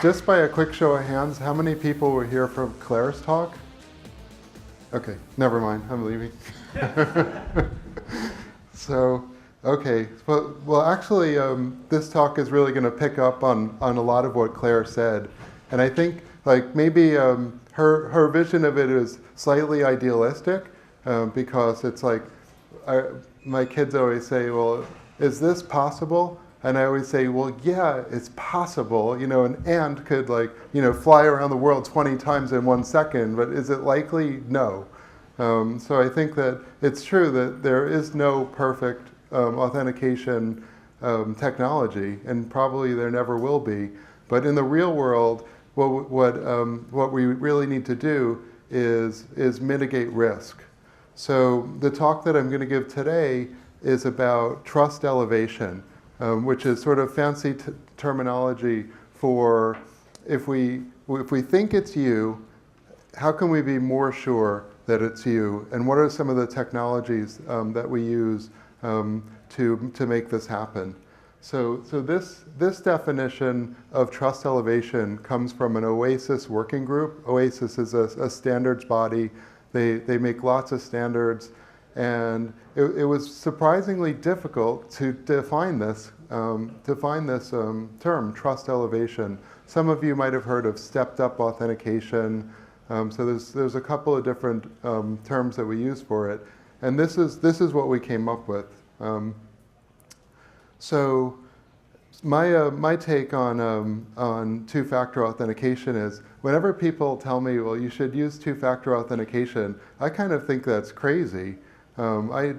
just by a quick show of hands, how many people were here from Claire's talk? Okay, never mind, I'm leaving. So, okay, well actually this talk is really going to pick up on a lot of what Claire said. And I think like maybe her vision of it is slightly idealistic because it's like, my kids always say, well, is this possible? And I always say, well, yeah, it's possible. You know, an ant could like, you know, fly around the world 20 times in 1 second, but is it likely? No. So I think that it's true that there is no perfect authentication technology, and probably there never will be. But in the real world, what we really need to do is mitigate risk. So the talk that I'm going to give today is about trust elevation, which is sort of fancy terminology for if we think it's you, how can we be more sure that it's you? And what are some of the technologies that we use to make this happen? So this definition of trust elevation comes from an OASIS working group. OASIS is a standards body. They make lots of standards. And it was surprisingly difficult to define this term, trust elevation. Some of you might have heard of stepped-up authentication. So there's a couple of different terms that we use for it, and this is what we came up with. So my take on two-factor authentication is whenever people tell me, well, you should use two-factor authentication, I kind of think that's crazy. I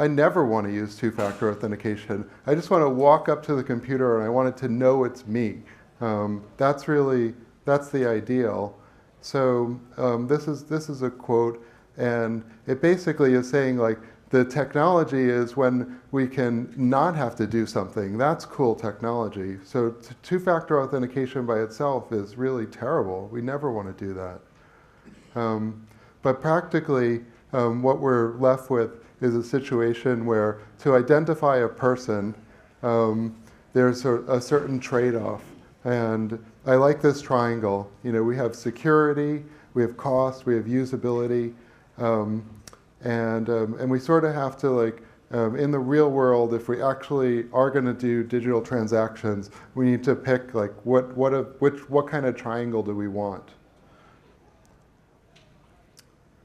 never want to use two-factor authentication. I just want to walk up to the computer and I want it to know it's me. That's the ideal. So this is a quote, and it basically is saying like the technology is when we can not have to do something. That's cool technology. So two-factor authentication by itself is really terrible. We never want to do that. But practically, what we're left with is a situation where to identify a person, there's a certain trade-off. And I like this triangle. You know, we have security, we have cost, we have usability, and we sort of have to like, in the real world, if we actually are going to do digital transactions, we need to pick like what kind of triangle do we want.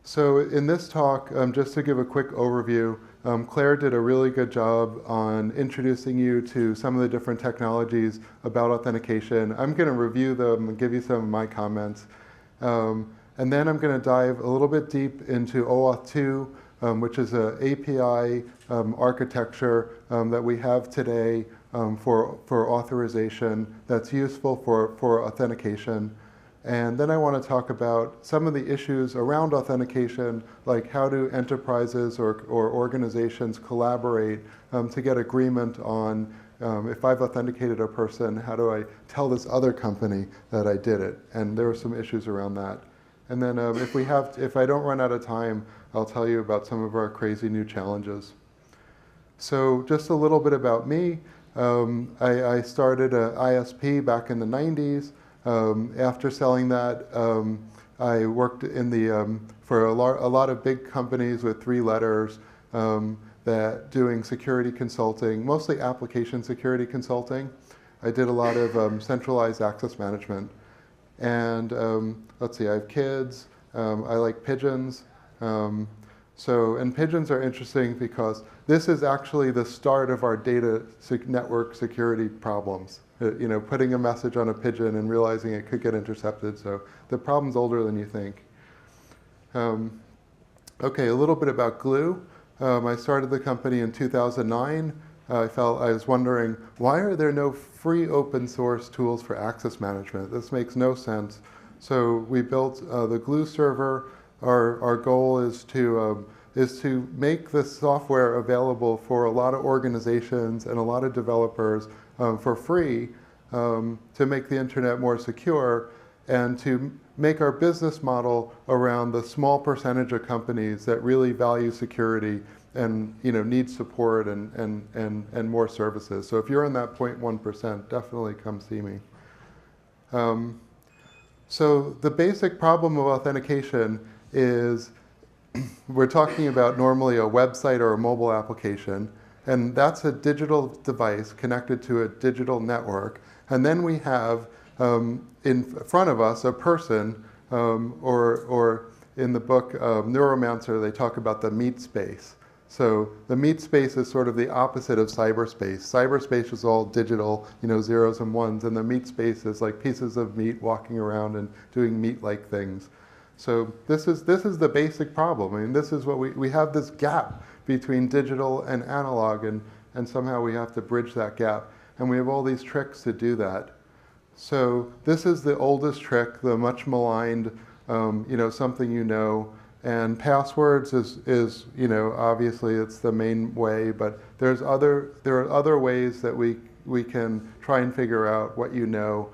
So in this talk, just to give a quick overview, Claire did a really good job on introducing you to some of the different technologies about authentication. I'm going to review them and give you some of my comments. And then I'm going to dive a little bit deep into OAuth 2, which is an API architecture that we have today for authorization that's useful for authentication. And then I want to talk about some of the issues around authentication, like how do enterprises or organizations collaborate to get agreement on if I've authenticated a person, how do I tell this other company that I did it? And there are some issues around that. And then if I don't run out of time, I'll tell you about some of our crazy new challenges. So just a little bit about me. I started an ISP back in the 90s. After selling that, I worked in for a lot of big companies with 3 letters that doing security consulting, mostly application security consulting. I did a lot of centralized access management. And let's see, I have kids. I like pigeons. And pigeons are interesting because this is actually the start of our data network security problems. You know, putting a message on a pigeon and realizing it could get intercepted. So the problem's older than you think. Okay, a little bit about Glue. I started the company in 2009. I was wondering, why are there no free open source tools for access management? This makes no sense. So we built the Glue server. Our goal is to make this software available for a lot of organizations and a lot of developers for free to make the internet more secure and to make our business model around the small percentage of companies that really value security and need support and more services. So if you're in that 0.1%, definitely come see me. So the basic problem of authentication is we're talking about normally a website or a mobile application, and that's a digital device connected to a digital network. And then we have in front of us a person, or in the book Neuromancer, they talk about the meat space. So the meat space is sort of the opposite of cyberspace. Cyberspace is all digital, zeros and ones, and the meat space is like pieces of meat walking around and doing meat-like things. So this is the basic problem. I mean, this is what we have this gap between digital and analog, and somehow we have to bridge that gap. And we have all these tricks to do that. So this is the oldest trick, the much maligned, something and passwords is obviously it's the main way, but there are other ways that we can try and figure out what you know.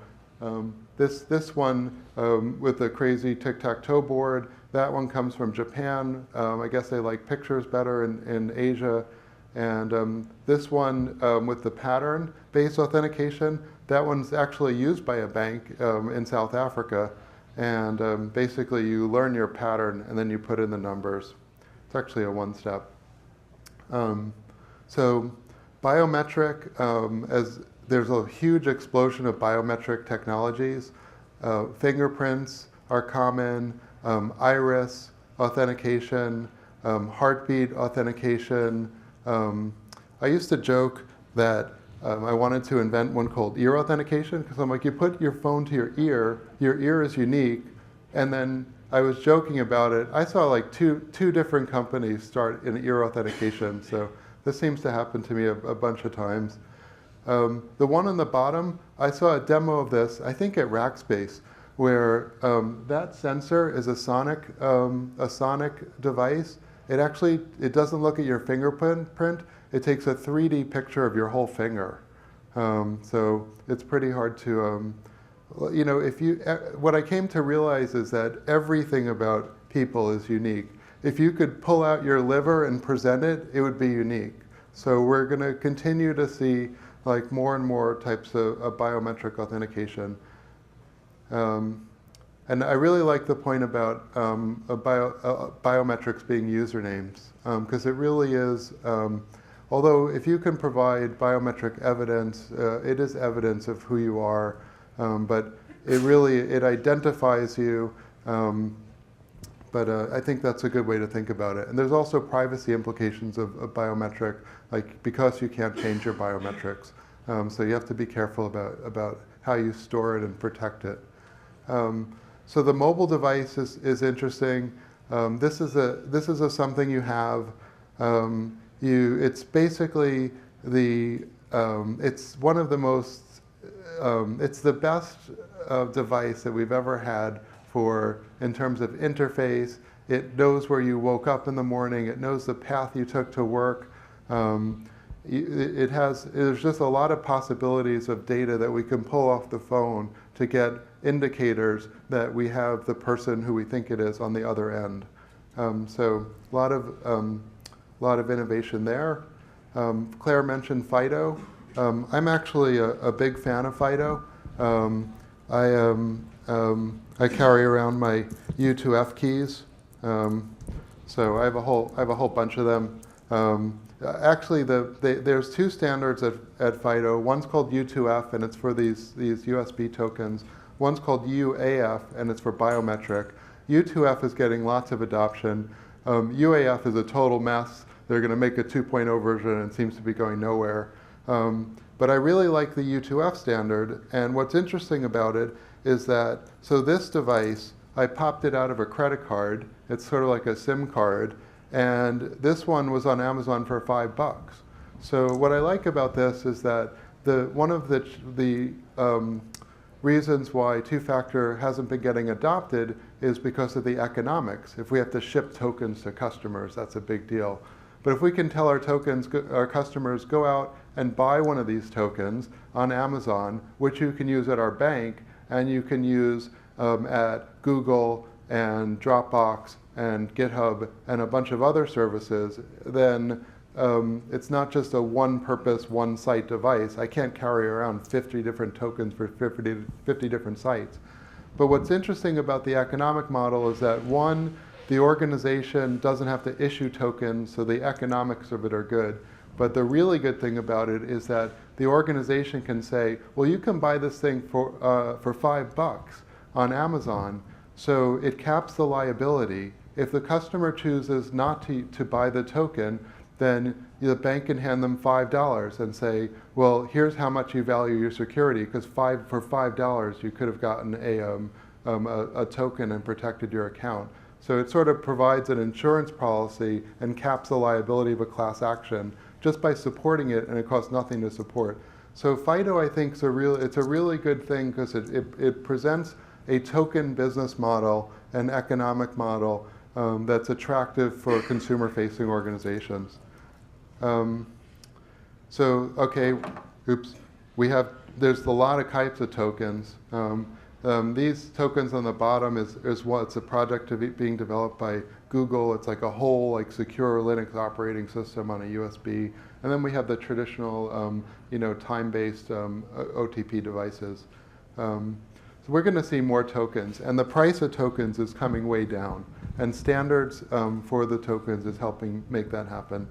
This one with the crazy tic-tac-toe board, that one comes from Japan. I guess they like pictures better in Asia. And this one with the pattern-based authentication, that one's actually used by a bank in South Africa. And basically you learn your pattern and then you put in the numbers. It's actually a one-step. So biometric, as there's a huge explosion of biometric technologies. Fingerprints are common, iris authentication, heartbeat authentication. I used to joke that I wanted to invent one called ear authentication, because I'm like, you put your phone to your ear is unique, and then I was joking about it. I saw like two different companies start in ear authentication, so this seems to happen to me a bunch of times. The one on the bottom, I saw a demo of this, I think at Rackspace, where that sensor is a sonic device. It doesn't look at your fingerprint. It takes a 3D picture of your whole finger. So it's pretty hard to, what I came to realize is that everything about people is unique. If you could pull out your liver and present it, it would be unique. So we're going to continue to see like more and more types of biometric authentication. And I really like the point about biometrics being usernames, because it really is, although if you can provide biometric evidence, it is evidence of who you are, but it identifies you, but I think that's a good way to think about it. And there's also privacy implications of biometric, like because you can't change your biometrics. So you have to be careful about how you store it and protect it. So the mobile device is interesting. This is something you have. It's basically it's one of the most, it's the best device that we've ever had in terms of interface. It knows where you woke up in the morning. It knows the path you took to work. There's just a lot of possibilities of data that we can pull off the phone to get indicators that we have the person who we think it is on the other end. So a lot of innovation there. Claire mentioned FIDO. I'm actually a big fan of FIDO. I carry around my U2F keys. So I have a whole bunch of them. Actually, there's two standards at FIDO. One's called U2F, and it's for these USB tokens. One's called UAF, and it's for biometric. U2F is getting lots of adoption. UAF is a total mess. They're going to make a 2.0 version, and it seems to be going nowhere. But I really like the U2F standard, and what's interesting about it is that, so this device, I popped it out of a credit card. It's sort of like a SIM card. And this one was on Amazon for $5. So what I like about this is that one of the reasons why two-factor hasn't been getting adopted is because of the economics. If we have to ship tokens to customers, that's a big deal. But if we can tell our customers, go out and buy one of these tokens on Amazon, which you can use at our bank, and you can use at Google and Dropbox and GitHub and a bunch of other services, then it's not just a one-purpose, one-site device. I can't carry around 50 different tokens for 50 different sites. But what's interesting about the economic model is that, one, the organization doesn't have to issue tokens, so the economics of it are good. But the really good thing about it is that the organization can say, well, you can buy this thing for $5 on Amazon, so it caps the liability. If the customer chooses not to buy the token, then the bank can hand them $5 and say, well, here's how much you value your security, because for $5 you could have gotten a token and protected your account. So it sort of provides an insurance policy and caps the liability of a class action just by supporting it, and it costs nothing to support. So FIDO, I think, it's a really good thing because it presents a token business model, an economic model that's attractive for consumer-facing organizations. Okay, oops. There's a lot of types of tokens. These tokens on the bottom is what's a project being developed by Google. It's like a whole secure Linux operating system on a USB. And then we have the traditional time-based OTP devices. So we're going to see more tokens. And the price of tokens is coming way down. And standards for the tokens is helping make that happen.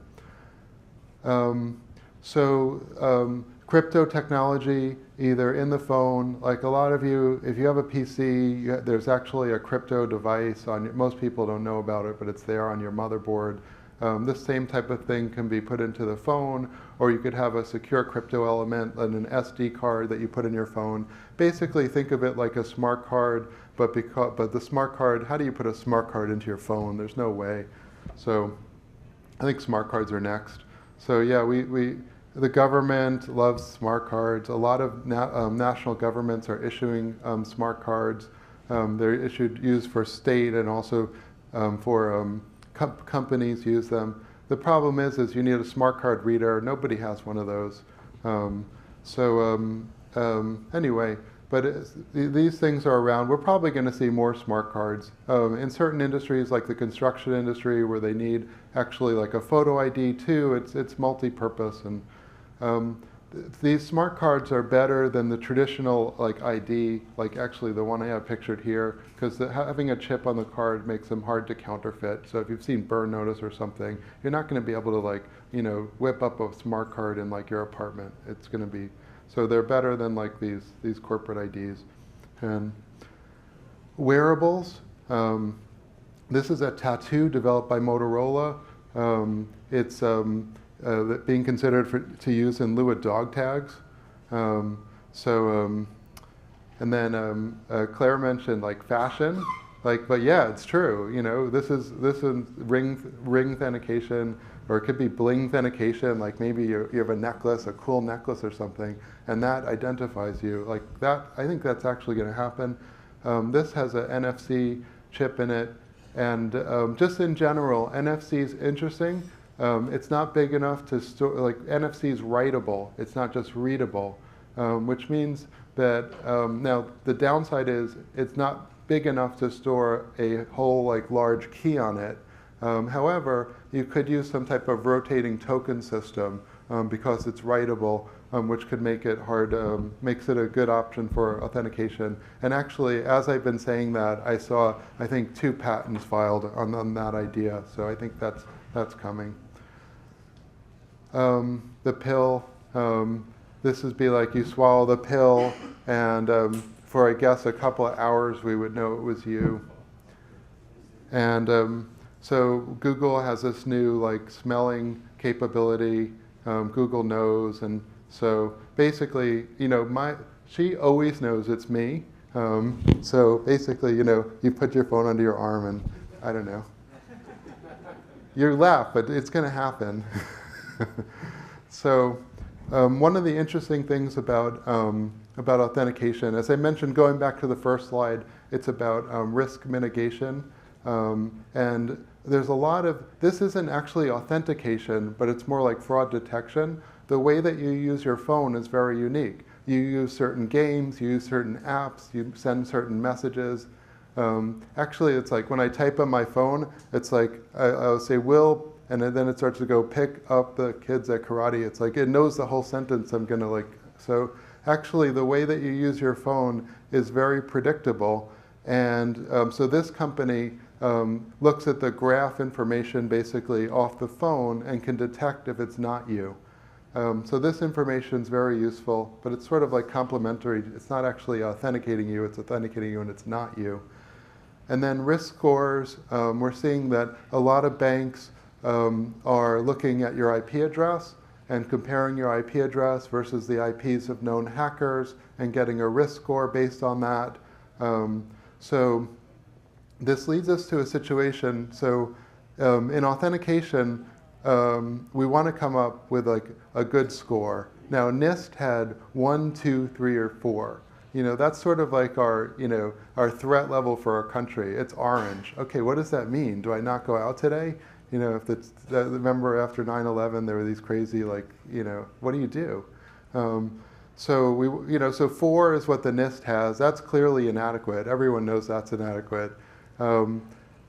Crypto technology, either in the phone, like a lot of you, if you have a PC, there's actually a crypto device on most people don't know about it, but it's there on your motherboard. This same type of thing can be put into the phone, or you could have a secure crypto element and an SD card that you put in your phone. Basically, think of it like a smart card, but the smart card, how do you put a smart card into your phone? There's no way. So I think smart cards are next. So yeah, the government loves smart cards. A lot of national governments are issuing smart cards. They're used for state and also for companies use them. The problem is you need a smart card reader. Nobody has one of those. Anyway, but these things are around. We're probably going to see more smart cards. In certain industries, like the construction industry, where they need actually like a photo ID too, it's multi-purpose. And these smart cards are better than the traditional ID, like actually the one I have pictured here, because having a chip on the card makes them hard to counterfeit. So if you've seen burn notice or something, you're not going to be able to whip up a smart card in your apartment. It's going to be, so they're better than these corporate IDs. And wearables, this is a tattoo developed by Motorola. It's being considered to use in lieu of dog tags. And then Claire mentioned fashion, but yeah, it's true. This is ring authentication, or it could be bling authentication. Maybe you have a necklace, a cool necklace or something, and that identifies you. I think that's actually going to happen. This has an NFC chip in it, and just in general, NFC is interesting. It's not big enough to store, NFC is writable, it's not just readable, which means that, now the downside is it's not big enough to store a whole large key on it. However, you could use some type of rotating token system because it's writable, which could make it makes it a good option for authentication. And actually, as I've been saying that, I saw, I think, 2 patents filed on that idea, so I think that's coming. The pill, this would be you swallow the pill, and for I guess a couple of hours we would know it was you. And so Google has this new smelling capability. Google knows, and so basically, she always knows it's me. So basically, you put your phone under your arm, and I don't know. You laugh, but it's going to happen. So one of the interesting things about authentication, as I mentioned, going back to the first slide, it's about risk mitigation. And there's a lot of, this isn't actually authentication, but it's more like fraud detection. The way that you use your phone is very unique. You use certain games, you use certain apps, you send certain messages. Actually, it's when I type on my phone, it's I'll say, Will, and then it starts to go pick up the kids at karate. It's like it knows the whole sentence I'm going to like. So actually the way that you use your phone is very predictable. And so this company looks at the graph information basically off the phone and can detect if it's not you. So this information is very useful, but it's sort of like complementary. It's not actually authenticating you, it's authenticating you when it's not you. And then risk scores, we're seeing that a lot of banks are looking at your IP address and comparing your IP address versus the IPs of known hackers and getting a risk score based on that. So this leads us to a situation, so in authentication, we want to come up with like a good score. Now NIST had 1, 2, 3, or 4. That's sort of like our, our threat level for our country. It's orange. Okay, what does that mean? Do I not go out today? If remember after 9/11, there were these crazy, like, what do you do? So 4 is what the NIST has. That's clearly inadequate. Everyone knows that's inadequate. And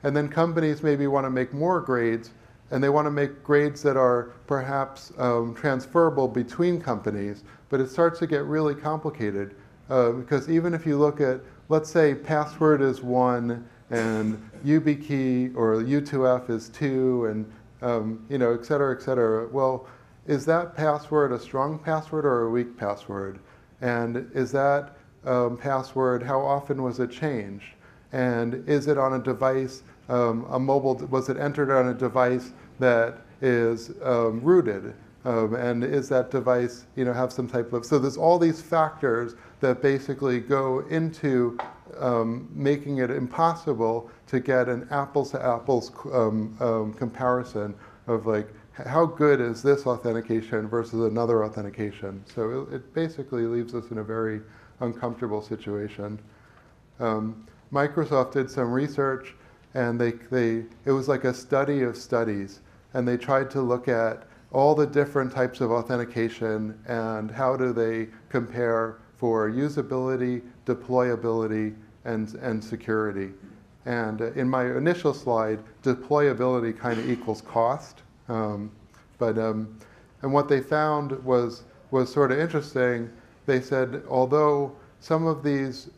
then companies maybe want to make more grades, and they want to make grades that are perhaps transferable between companies, but it starts to get really complicated. Because even if you look at, let's say password is 1 and YubiKey or U2F is 2 and et cetera, et cetera. Well, is that password a strong password or a weak password? And is that password, how often was it changed? And is it on a device, was it entered on a device that is rooted? And is that device, have some type of, so there's all these factors that basically go into making it impossible to get an apples to apples comparison of like, how good is this authentication versus another authentication? So it basically leaves us in a very uncomfortable situation. Microsoft did some research, and it was like a study of studies, and they tried to look at all the different types of authentication and how do they compare for usability, deployability, and security. And in my initial slide, deployability kind of equals cost. And what they found was sort of interesting. They said, although some of these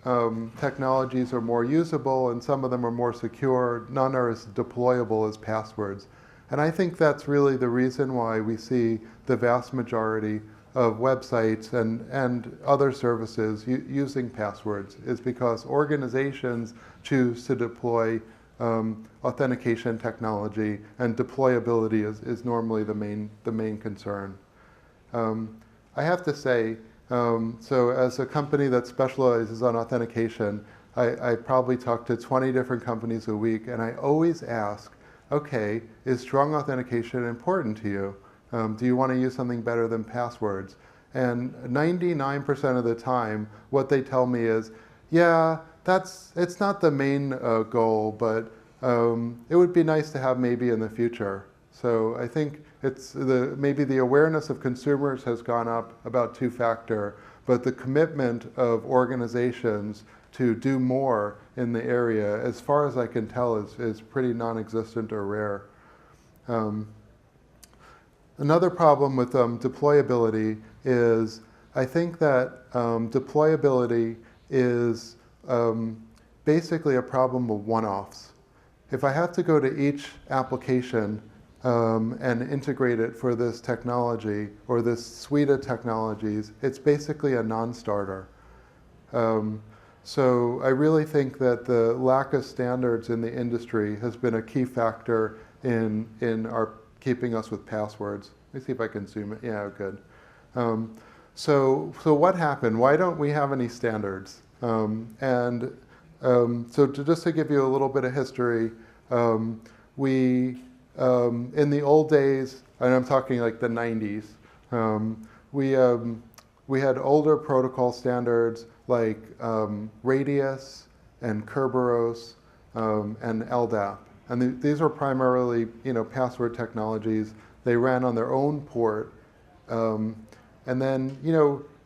technologies are more usable and some of them are more secure, none are as deployable as passwords. And I think that's really the reason why we see the vast majority of websites and other services using passwords, is because organizations choose to deploy authentication technology, and deployability is normally the main concern. I have to say, so as a company that specializes on authentication, I probably talk to 20 different companies a week, and I always ask, okay, is strong authentication important to you? Do you want to use something better than passwords? And 99% of the time, what they tell me is, yeah, it's not the main goal, but it would be nice to have maybe in the future. So I think maybe the awareness of consumers has gone up about 2-factor, but the commitment of organizations to do more in the area, as far as I can tell, is pretty non-existent or rare. Another problem with deployability is, I think that deployability is basically a problem of one-offs. If I have to go to each application and integrate it for this technology or this suite of technologies, it's basically a non-starter. So I really think that the lack of standards in the industry has been a key factor in our keeping us with passwords. Let me see if I can zoom it. Yeah, good. So what happened? Why don't we have any standards? Just to give you a little bit of history, we in the old days, and I'm talking like the 90s, we had older protocol standards like Radius and Kerberos and LDAP. And these were primarily, password technologies. They ran on their own port. And then,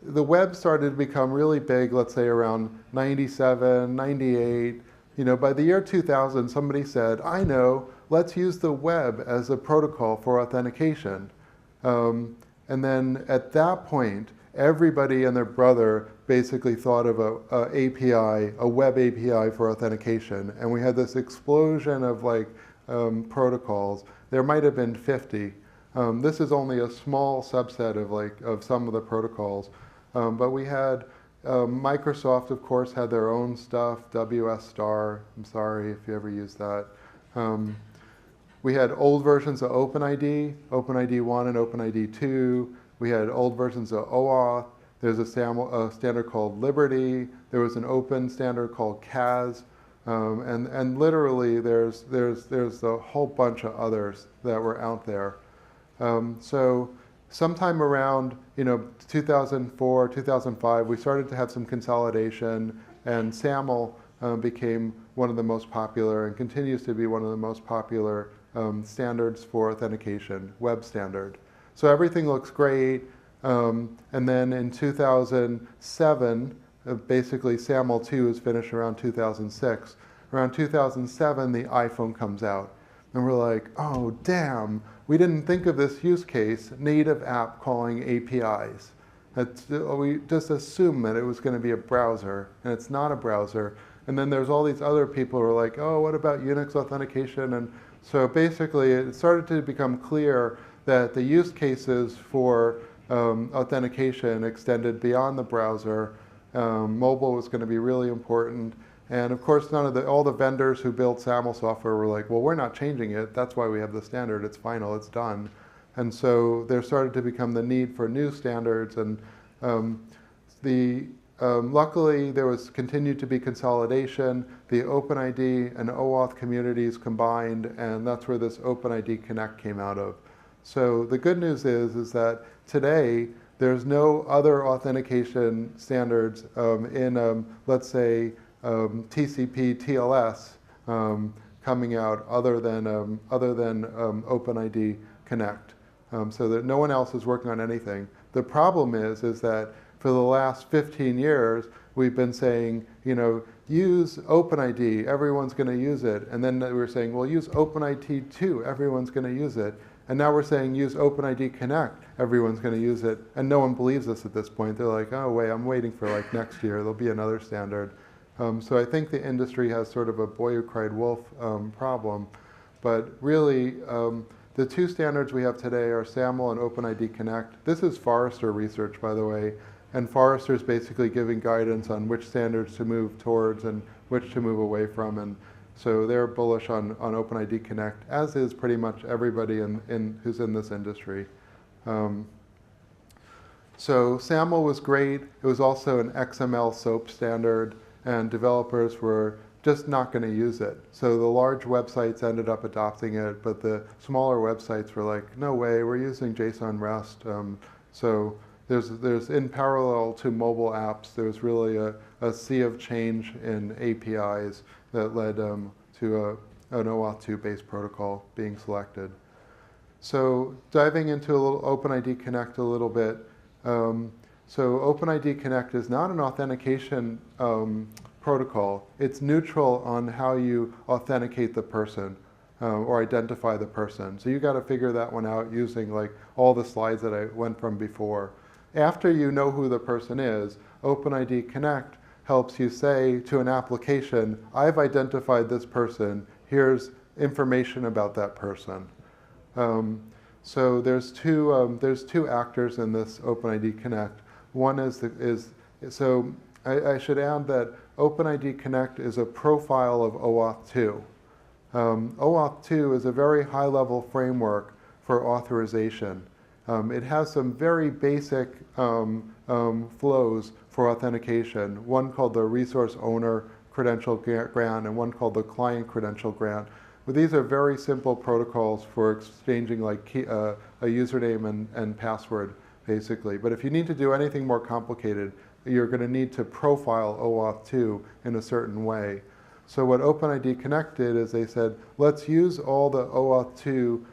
the web started to become really big, let's say around 97, 98. By the year 2000, somebody said, I know, let's use the web as a protocol for authentication. And then at that point, everybody and their brother basically thought of a web API for authentication. And we had this explosion of like protocols. There might have been 50. This is only a small subset of some of the protocols. But we had Microsoft, of course, had their own stuff, WS Star. I'm sorry if you ever used that. We had old versions of OpenID, OpenID 1 and OpenID 2. We had old versions of OAuth. There's a standard called Liberty. There was an open standard called CAS. And literally, there's a whole bunch of others that were out there. So sometime around 2004, 2005, we started to have some consolidation, and SAML became one of the most popular and continues to be one of the most popular standards for authentication, web standard. So everything looks great. And then in 2007, basically SAML 2 is finished around 2006. Around 2007, the iPhone comes out. And we're like, oh, damn, we didn't think of this use case, native app calling APIs. We just assumed that it was going to be a browser, and it's not a browser. And then there's all these other people who are like, oh, what about Unix authentication? And so basically, it started to become clear that the use cases for authentication extended beyond the browser. Mobile was going to be really important. And of course, all the vendors who built SAML software were like, well, we're not changing it. That's why we have the standard. It's final. It's done. And so there started to become the need for new standards. And luckily, there was continued to be consolidation. The OpenID and OAuth communities combined, and that's where this OpenID Connect came out of. So the good news is that today, there's no other authentication standards in, let's say, TCP, TLS coming out other than OpenID Connect, so that no one else is working on anything. The problem is that for the last 15 years, we've been saying, use OpenID, everyone's going to use it. And then we were saying, well, use OpenID 2, everyone's going to use it. And now we're saying, use OpenID Connect, everyone's going to use it. And no one believes us at this point. They're like, oh, wait, I'm waiting for like next year. There'll be another standard. So I think the industry has sort of a boy who cried wolf problem. But really, the two standards we have today are SAML and OpenID Connect. This is Forrester research, by the way. And Forrester is basically giving guidance on which standards to move towards and which to move away from. And so they're bullish on OpenID Connect, as is pretty much everybody who's in this industry. So SAML was great. It was also an XML SOAP standard, and developers were just not going to use it. So the large websites ended up adopting it, but the smaller websites were like, no way, we're using JSON REST. So there's in parallel to mobile apps, there's really a sea of change in APIs that led to an OAuth 2 based protocol being selected. So diving into a little OpenID Connect a little bit. So OpenID Connect is not an authentication protocol. It's neutral on how you authenticate the person or identify the person. So you got to figure that one out using like all the slides that I went from before. After you know who the person is, OpenID Connect helps you say to an application, I've identified this person. Here's information about that person. So there's two actors in this OpenID Connect. One so I should add that OpenID Connect is a profile of OAuth 2. OAuth 2 is a very high-level framework for authorization. It has some very basic flows for authentication, one called the resource owner credential grant and one called the client credential grant. But these are very simple protocols for exchanging like a username and password, basically. But if you need to do anything more complicated, you're going to need to profile OAuth 2 in a certain way. So what OpenID Connect did is they said, let's use all the OAuth 2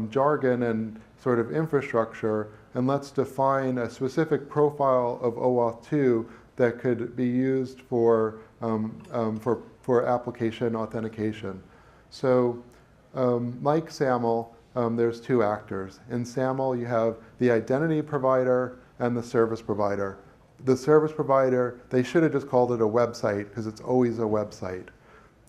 jargon and sort of infrastructure, and let's define a specific profile of OAuth 2 that could be used for application authentication. So like SAML, there's two actors. In SAML, you have the identity provider and the service provider. The service provider, they should have just called it a website because it's always a website.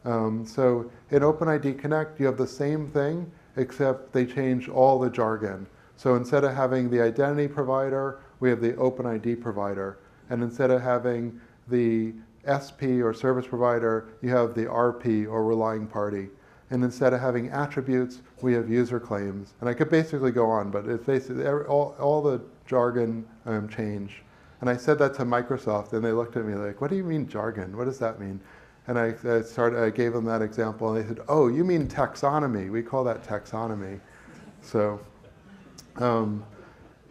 So in OpenID Connect, you have the same thing, except they change all the jargon. So instead of having the identity provider, we have the OpenID provider. And instead of having the SP or service provider, you have the RP or relying party. And instead of having attributes, we have user claims. And I could basically go on, but it's basically all the jargon change. And I said that to Microsoft, and they looked at me like, "What do you mean jargon? What does that mean?" And I gave them that example, and they said, "Oh, you mean taxonomy? We call that taxonomy." So,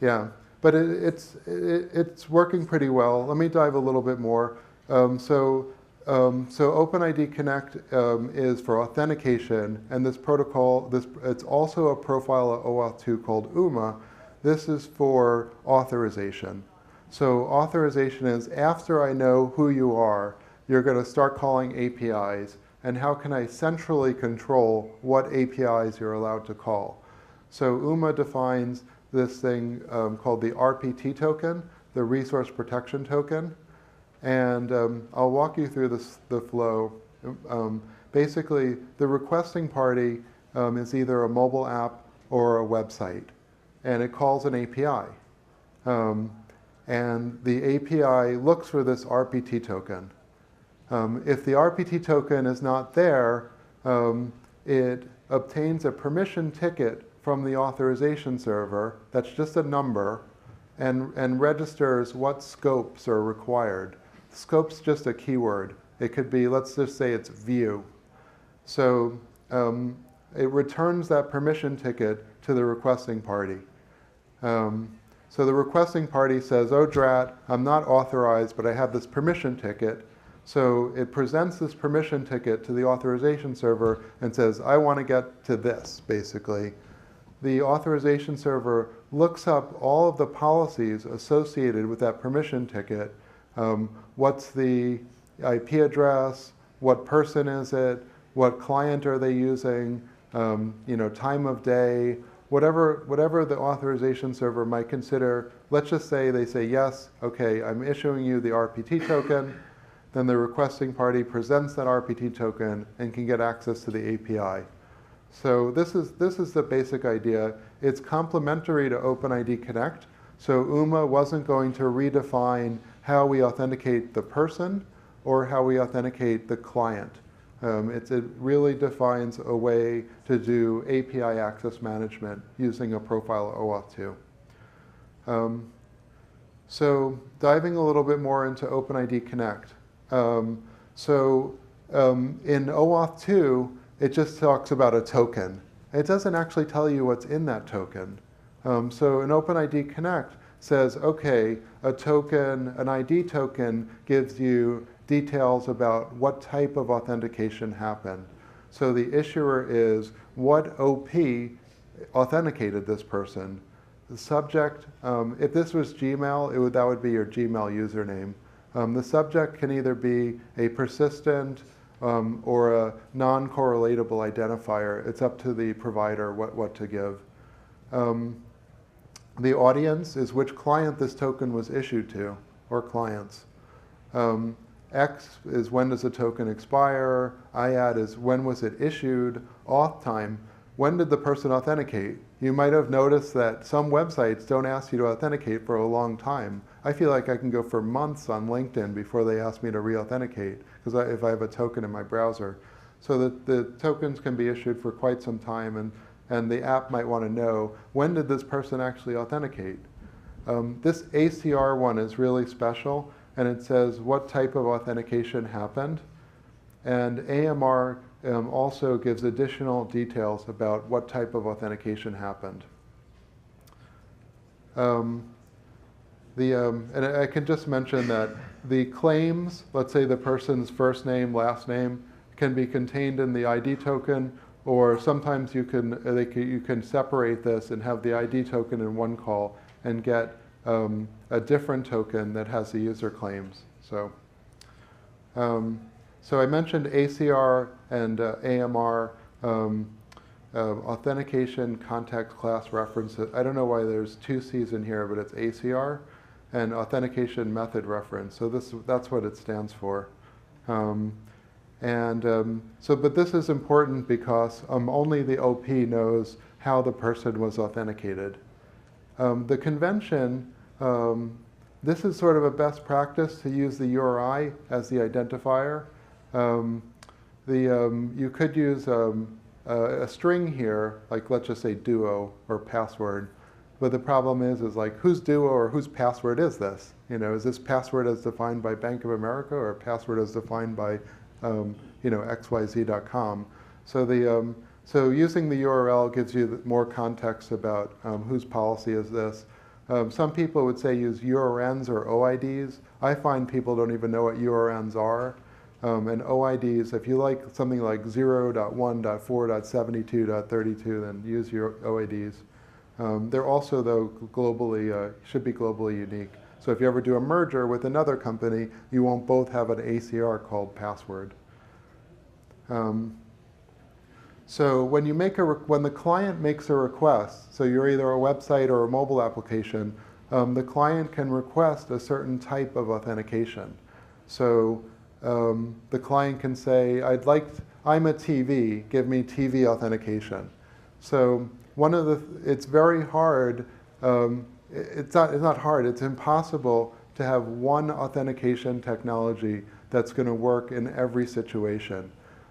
yeah, but it's working pretty well. Let me dive a little bit more. So OpenID Connect is for authentication, and this protocol, it's also a profile of OAuth 2 called UMA. This is for authorization. So authorization is after I know who you are, you're going to start calling APIs, and how can I centrally control what APIs you're allowed to call? So UMA defines this thing called the RPT token, the resource protection token. And I'll walk you through the flow. Basically, the requesting party is either a mobile app or a website, and it calls an API. And the API looks for this RPT token. If the RPT token is not there, it obtains a permission ticket from the authorization server, that's just a number, and registers what scopes are required. Scope's just a keyword. It could be, let's just say it's view. So it returns that permission ticket to the requesting party. So the requesting party says, "Oh, drat, I'm not authorized, but I have this permission ticket." So it presents this permission ticket to the authorization server and says, "I want to get to this," basically. The authorization server looks up all of the policies associated with that permission ticket. What's the IP address? What person is it? What client are they using? Time of day, whatever the authorization server might consider. Let's just say they say, "Yes, okay, I'm issuing you the RPT token." Then the requesting party presents that RPT token and can get access to the API. So this is the basic idea. It's complementary to OpenID Connect. So UMA wasn't going to redefine how we authenticate the person or how we authenticate the client. It really defines a way to do API access management using a profile of OAuth 2. So diving a little bit more into OpenID Connect. In OAuth 2, it just talks about a token. It doesn't actually tell you what's in that token. So in OpenID Connect says, okay, a token, an ID token gives you details about what type of authentication happened. So the issuer is what OP authenticated this person. The subject, if this was Gmail, that would be your Gmail username. The subject can either be a persistent or a non-correlatable identifier. It's up to the provider what to give. The audience is which client this token was issued to, or clients. X is when does the token expire. IAD is when was it issued. Auth time, when did the person authenticate? You might have noticed that some websites don't ask you to authenticate for a long time. I feel like I can go for months on LinkedIn before they ask me to re-authenticate, because if I have a token in my browser. So the tokens can be issued for quite some time, and the app might want to know, when did this person actually authenticate? This ACR one is really special, and it says what type of authentication happened. And AMR also gives additional details about what type of authentication happened. And I can just mention that the claims, let's say the person's first name, last name, can be contained in the ID token, or sometimes you can separate this and have the ID token in one call and get a different token that has the user claims. So I mentioned ACR and AMR. authentication context class references. I don't know why there's two C's in here, but it's ACR, and authentication method reference. So that's what it stands for. But this is important because only the OP knows how the person was authenticated. The convention, this is sort of a best practice to use the URI as the identifier. You could use a string here, like let's just say duo or password. But the problem is like whose duo or whose password is this? You know, is this password as defined by Bank of America or password as defined by xyz.com? So using the URL gives you more context about whose policy is this. Some people would say use URNs or OIDs. I find people don't even know what URNs are. And OIDs, if you like something like 0.1.4.72.32, then use your OIDs. They're also, though, globally, should be globally unique. So if you ever do a merger with another company, you won't both have an ACR called password. So when the client makes a request, so you're either a website or a mobile application, the client can request a certain type of authentication. So the client can say, I'm a TV, give me TV authentication. So it's very hard, it's not hard, it's impossible to have one authentication technology that's going to work in every situation.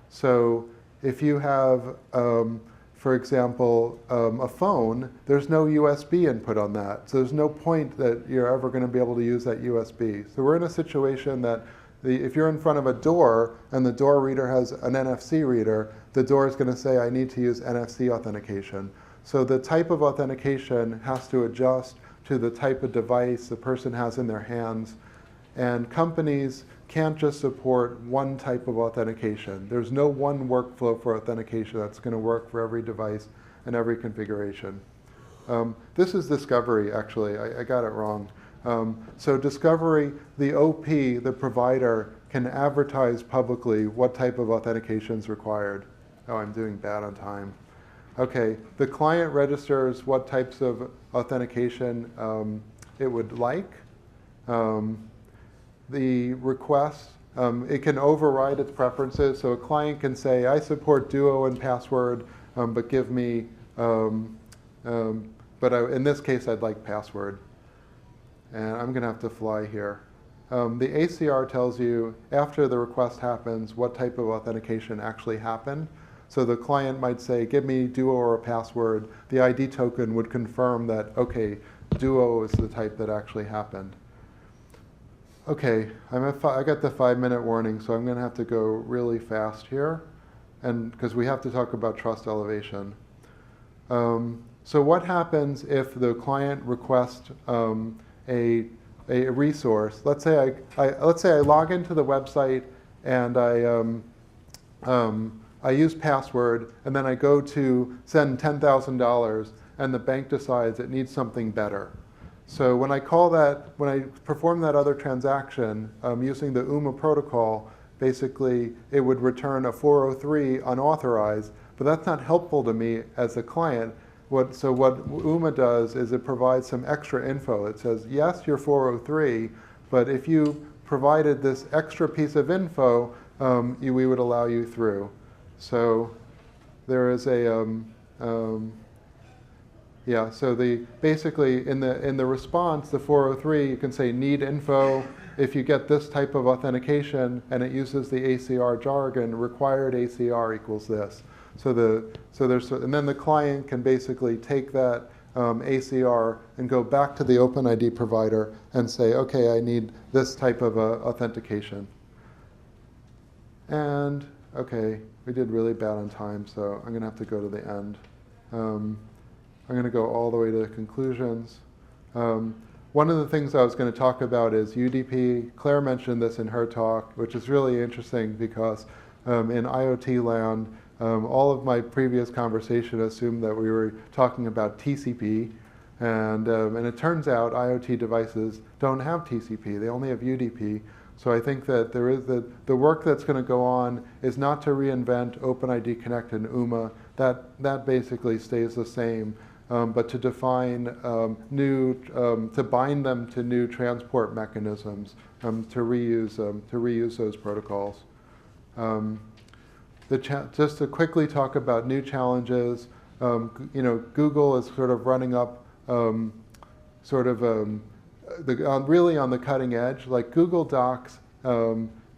So if you have, for example, a phone, there's no USB input on that. So there's no point that you're ever going to be able to use that USB. So we're in a situation that if you're in front of a door and the door reader has an NFC reader, the door is going to say, I need to use NFC authentication. So the type of authentication has to adjust to the type of device the person has in their hands. And companies can't just support one type of authentication. There's no one workflow for authentication that's going to work for every device and every configuration. This is Discovery, actually. I got it wrong. So Discovery, the OP, the provider, can advertise publicly what type of authentication is required. Oh, I'm doing bad on time. Okay, the client registers what types of authentication it would like. The request, it can override its preferences. So a client can say, I support Duo and password, but give me, in this case, I'd like password. And I'm going to have to fly here. The ACR tells you, after the request happens, what type of authentication actually happened. So the client might say, give me Duo or a password. The ID token would confirm that, OK, Duo is the type that actually happened. OK, I got the 5-minute warning, so I'm going to have to go really fast here, and because we have to talk about trust elevation. So what happens if the client requests a resource? Let's say I log into the website and I use password, and then I go to send $10,000, and the bank decides it needs something better. So when I perform that other transaction using the UMA protocol, basically it would return a 403 unauthorized, but that's not helpful to me as a client. So what UMA does is it provides some extra info. It says, yes, you're 403, but if you provided this extra piece of info, we would allow you through. So there is basically in the response, the 403, you can say need info. If you get this type of authentication and it uses the ACR jargon, required ACR equals this. And then the client can basically take that ACR and go back to the OpenID provider and say, OK, I need this type of authentication. And OK, we did really bad on time, so I'm going to have to go to the end. I'm going to go all the way to the conclusions. One of the things I was going to talk about is UDP. Claire mentioned this in her talk, which is really interesting because in IoT land, all of my previous conversation assumed that we were talking about TCP. And it turns out IoT devices don't have TCP. They only have UDP. So I think that there is the work that's going to go on is not to reinvent OpenID Connect and UMA. That basically stays the same, but to define to bind them to new transport mechanisms, to reuse those protocols. Just to quickly talk about new challenges, Google is sort of running up really on the cutting edge, like Google Docs.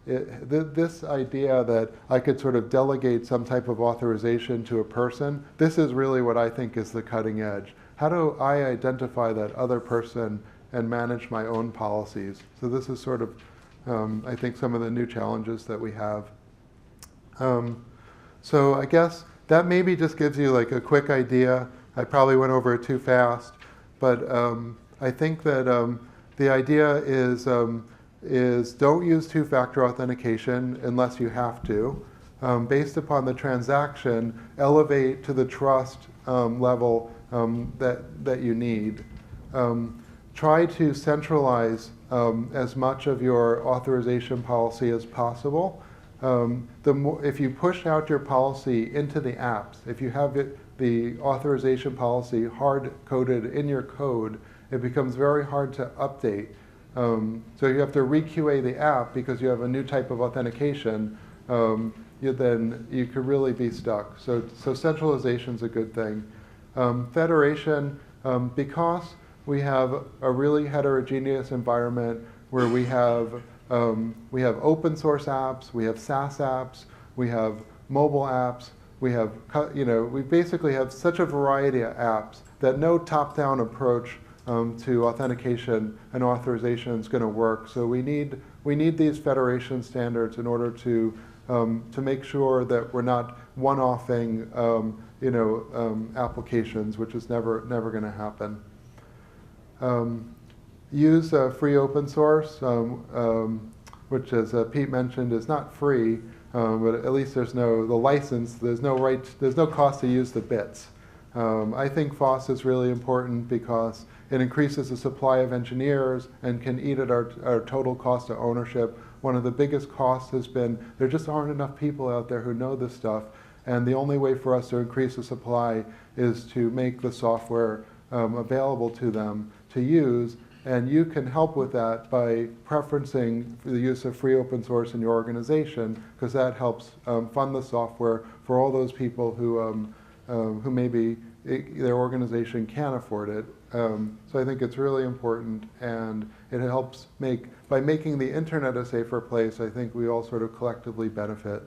This idea that I could sort of delegate some type of authorization to a person, this is really what I think is the cutting edge. How do I identify that other person and manage my own policies? So this is sort of, I think, some of the new challenges that we have. So I guess that maybe just gives you like a quick idea. I probably went over it too fast, but I think that the idea is don't use two-factor authentication unless you have to. Based upon the transaction, elevate to the trust level that you need. Try to centralize as much of your authorization policy as possible. If you push out your policy into the apps, if you have the authorization policy hard-coded in your code, it becomes very hard to update. So you have to re-QA the app because you have a new type of authentication. Then you could really be stuck. So centralization is a good thing. Federation, because we have a really heterogeneous environment where we have open source apps, we have SaaS apps, we have mobile apps, we basically have such a variety of apps that no top-down approach to authentication and authorization is going to work. So we need these federation standards in order to make sure that we're not one-offing applications, which is never going to happen. Use free open source, which, as Pete mentioned, is not free, but at least there's the license. There's no cost to use the bits. I think Authz is really important because it increases the supply of engineers and can eat at our total cost of ownership. One of the biggest costs has been there just aren't enough people out there who know this stuff, and the only way for us to increase the supply is to make the software available to them to use. And you can help with that by preferencing the use of free open source in your organization, because that helps fund the software for all those people who maybe their organization can't afford it. So I think it's really important, and it helps by making the internet a safer place, I think we all sort of collectively benefit.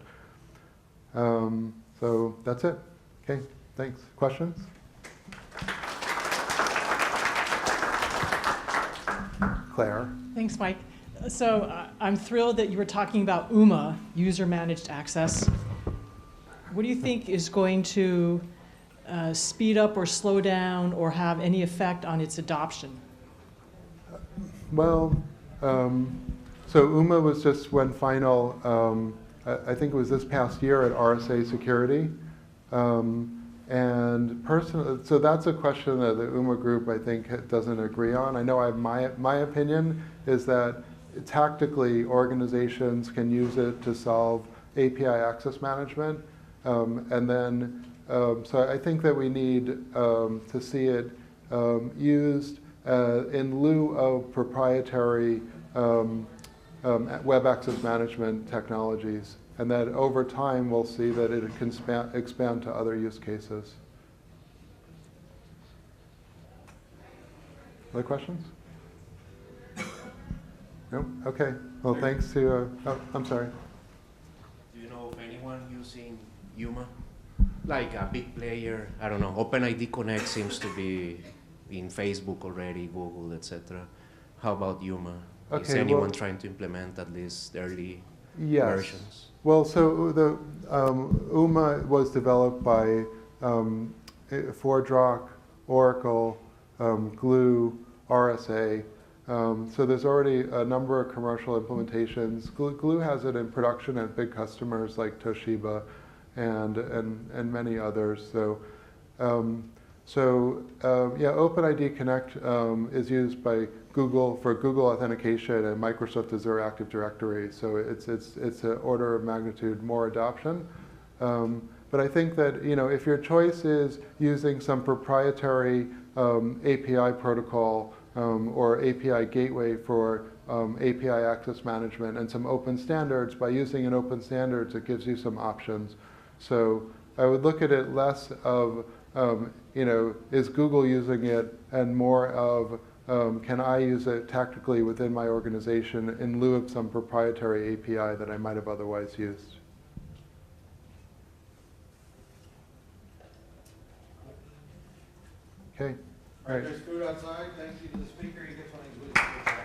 So that's it. Okay, thanks. Questions? Claire. Thanks, Mike. So I'm thrilled that you were talking about UMA, user-managed access. What do you think is going to speed up or slow down or have any effect on its adoption? Well, so UMA was just went final, I think it was this past year at RSA Security. And personally, so that's a question that the UMA group, I think, doesn't agree on. I know my opinion is that tactically organizations can use it to solve API access management. And then, so I think that we need to see it used in lieu of proprietary web access management technologies. And that over time, we'll see that it can expand to other use cases. Other questions? No? Okay. Well, thanks to, I'm sorry. Do you know of anyone using UMA? Like a big player, I don't know, OpenID Connect seems to be in Facebook already, Google, etc. How about UMA? Okay, is anyone trying to implement at least early versions? Well, so the UMA was developed by ForgeRock, Oracle, Glue, RSA. So there's already a number of commercial implementations. Glue has it in production at big customers like Toshiba and many others. So So yeah, OpenID Connect is used by Google for Google authentication, and Microsoft Azure Active Directory. So it's an order of magnitude more adoption. But I think that if your choice is using some proprietary API protocol or API gateway for API access management and some open standards, by using an open standards, it gives you some options. So I would look at it less of is Google using it, and more of can I use it tactically within my organization in lieu of some proprietary API that I might have otherwise used. Okay. All right, there's food outside. Thank you to the speaker. He gets one of these.